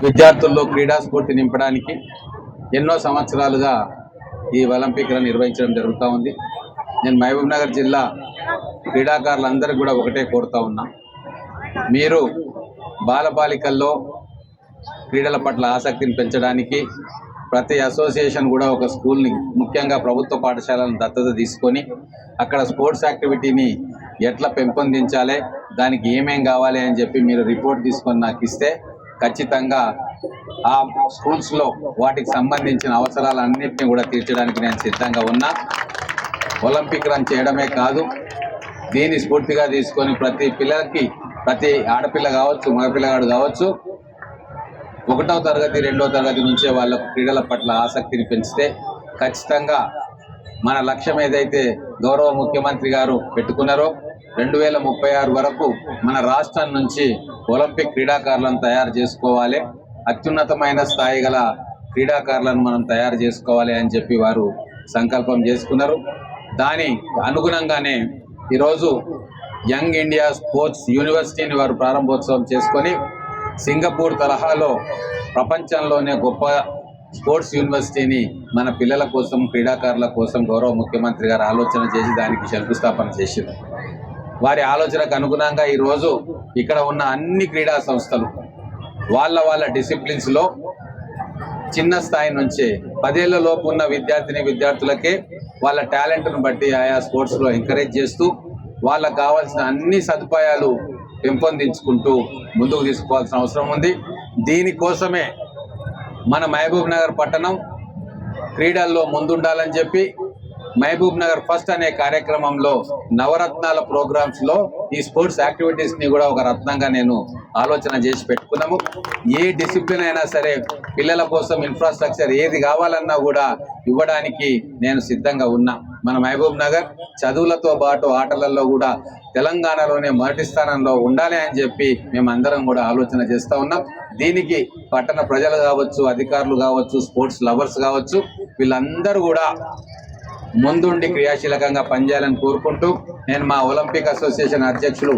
విద్యార్థుల్లో క్రీడా స్ఫూర్తి నింపడానికి ఎన్నో సంవత్సరాలుగా ఈ ఒలింపిక్లను నిర్వహించడం జరుగుతూ ఉంది. నేను మహబూబ్ నగర్ జిల్లా క్రీడాకారులందరూ కూడా ఒకటే కోరుతా ఉన్నా, మీరు బాలబాలికల్లో క్రీడల పట్ల ఆసక్తిని పెంచడానికి ప్రతి అసోసియేషన్ కూడా ఒక స్కూల్ని, ముఖ్యంగా ప్రభుత్వ పాఠశాలను దత్తత తీసుకొని అక్కడ స్పోర్ట్స్ యాక్టివిటీని ఎట్లా పెంపొందించాలి, దానికి ఏమేం కావాలి అని చెప్పి మీరు రిపోర్ట్ తీసుకొని నాకు ఇస్తే ఖచ్చితంగా ఆ స్కూల్స్లో వాటికి సంబంధించిన అవసరాలన్నింటినీ కూడా తీర్చడానికి నేను సిద్ధంగా ఉన్నా. ఒలింపిక్ రన్ చేయడమే కాదు, దీన్ని స్ఫూర్తిగా తీసుకొని ప్రతి పిల్లలకి, ప్రతి ఆడపిల్ల కావచ్చు, మగపిల్లగాడు కావచ్చు, 1వ తరగతి 2వ తరగతి నుంచే వాళ్ళకు క్రీడల పట్ల ఆసక్తిని పెంచితే ఖచ్చితంగా మన లక్ష్యం ఏదైతే గౌరవ ముఖ్యమంత్రి గారు పెట్టుకున్నారో 2036 వరకు మన రాష్ట్రం నుంచి ఒలింపిక్ క్రీడాకారులను తయారు చేసుకోవాలి, అత్యున్నతమైన స్థాయి గల క్రీడాకారులను మనం తయారు చేసుకోవాలి అని చెప్పి వారు సంకల్పం చేసుకున్నారు. దాని అనుగుణంగానే ఈరోజు యంగ్ ఇండియా స్పోర్ట్స్ యూనివర్సిటీని వారు ప్రారంభోత్సవం చేసుకొని సింగపూర్ తరహాలో ప్రపంచంలోనే గొప్ప స్పోర్ట్స్ యూనివర్సిటీని మన పిల్లల కోసం, క్రీడాకారుల కోసం గౌరవ ముఖ్యమంత్రి గారు ఆలోచన చేసి దానికి శంకుస్థాపన చేసింది. వారి ఆలోచనకు అనుగుణంగా ఈరోజు ఇక్కడ ఉన్న అన్ని క్రీడా సంస్థలు వాళ్ళ డిసిప్లిన్స్లో చిన్న స్థాయి నుంచే 10 ఏళ్ల లోపు ఉన్న విద్యార్థులకే వాళ్ళ టాలెంట్ను బట్టి ఆయా స్పోర్ట్స్లో ఎంకరేజ్ చేస్తూ వాళ్ళకు కావాల్సిన అన్ని సదుపాయాలు పెంపొందించుకుంటూ ముందుకు తీసుకోవాల్సిన అవసరం ఉంది. దీనికోసమే మన మహబూబ్ నగర్ పట్టణం క్రీడల్లో ముందుండాలని చెప్పి మహబూబ్ నగర్ ఫస్ట్ అనే కార్యక్రమంలో నవరత్నాల ప్రోగ్రామ్స్లో ఈ స్పోర్ట్స్ యాక్టివిటీస్ని కూడా ఒక రత్నంగా నేను ఆలోచన చేసి పెట్టుకున్నాము. ఏ డిసిప్లిన్ అయినా సరే పిల్లల కోసం ఇన్ఫ్రాస్ట్రక్చర్ ఏది కావాలన్నా కూడా ఇవ్వడానికి నేను సిద్ధంగా ఉన్నా. మన మహబూబ్ నగర్ చదువులతో పాటు ఆటలలో కూడా తెలంగాణలోనే మొదటి స్థానంలో ఉండాలి అని చెప్పి మేమందరం కూడా ఆలోచన చేస్తూ ఉన్నాం. దీనికి పట్టణ ప్రజలు కావచ్చు, అధికారులు కావచ్చు, స్పోర్ట్స్ లవర్స్ కావచ్చు, వీళ్ళందరూ కూడా ముందుండి క్రియాశీలకంగా పనిచేయాలని కోరుకుంటూ నేను మా ఒలింపిక్ అసోసియేషన్ అధ్యక్షులు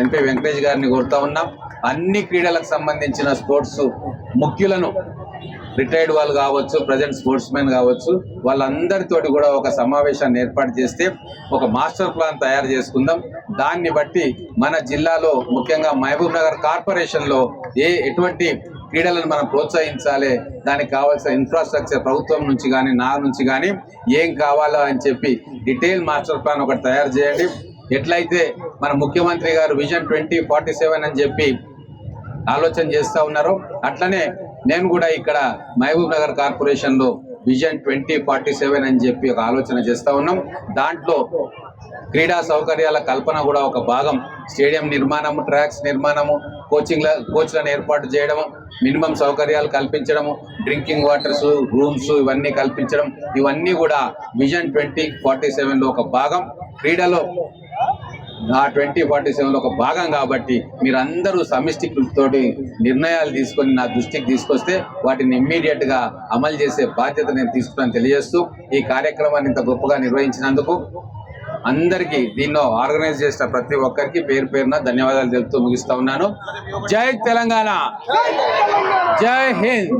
ఎన్పి వెంకటేష్ గారిని కోరుతా ఉన్నాం. అన్ని క్రీడలకు సంబంధించిన స్పోర్ట్స్ ముఖ్యులను, రిటైర్డ్ వాళ్ళు కావచ్చు, ప్రజెంట్ స్పోర్ట్స్ మెన్ కావచ్చు, వాళ్ళందరితోటి కూడా ఒక సమావేశాన్ని ఏర్పాటు చేస్తే ఒక మాస్టర్ ప్లాన్ తయారు చేసుకుందాం. దాన్ని బట్టి మన జిల్లాలో, ముఖ్యంగా మహబూబ్ నగర్ కార్పొరేషన్లో ఎటువంటి క్రీడలను మనం ప్రోత్సహించాలి, దానికి కావాల్సిన ఇన్ఫ్రాస్ట్రక్చర్ ప్రభుత్వం నుంచి కానీ, నా నుంచి కానీ ఏం కావాలో అని చెప్పి డీటెయిల్ మాస్టర్ ప్లాన్ ఒకటి తయారు చేయండి. ఎట్లయితే మన ముఖ్యమంత్రి గారు విజన్ 2047 అని చెప్పి ఆలోచన చేస్తూ ఉన్నారో అట్లనే నేను కూడా ఇక్కడ మహబూబ్ నగర్ కార్పొరేషన్లో విజన్ 2047 అని చెప్పి ఒక ఆలోచన చేస్తూ ఉన్నాం. దాంట్లో క్రీడా సౌకర్యాల కల్పన కూడా ఒక భాగం. స్టేడియం నిర్మాణము, ట్రాక్స్ నిర్మాణము, కోచ్లను ఏర్పాటు చేయడము, మినిమం సౌకర్యాలు కల్పించడము, డ్రింకింగ్ వాటర్స్, రూమ్స్ ఇవన్నీ కల్పించడం, ఇవన్నీ కూడా విజన్ 2047లో ఒక భాగం. క్రీడలో ఆ 2047లో ఒక భాగం కాబట్టి మీరందరూ సమిష్టి తోటి నిర్ణయాలు తీసుకొని నా దృష్టికి తీసుకొస్తే వాటిని ఇమ్మీడియట్గా అమలు చేసే బాధ్యత నేను తీసుకున్నాను తెలియజేస్తూ ఈ కార్యక్రమాన్ని ఇంత గొప్పగా నిర్వహించినందుకు అందరికీ, దీనిలో ఆర్గనైజ్ చేసిన ప్రతి ఒక్కరికి పేరు పేరున ధన్యవాదాలు తెలుపుతూ ముగిస్తా ఉన్నాను. జై తెలంగాణ, జై హింద్.